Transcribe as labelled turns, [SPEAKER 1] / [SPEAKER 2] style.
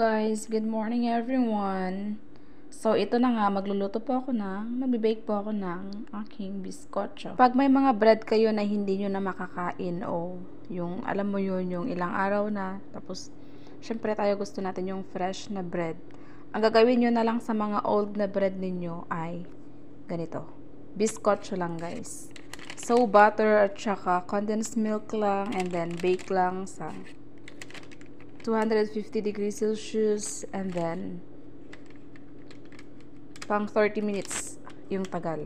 [SPEAKER 1] Guys, good morning everyone. So ito na nga, magbibake po ako ng aking biskotso. Pag may mga bread kayo na hindi nyo na makakain o yung alam mo yun, yung ilang araw na, tapos syempre tayo gusto natin yung fresh na bread. Ang gagawin nyo na lang sa mga old na bread ninyo ay ganito. Biskotso lang guys. So butter at saka condensed milk lang and then bake lang sa 250 degrees Celsius and then pang 30 minutes yung tagal.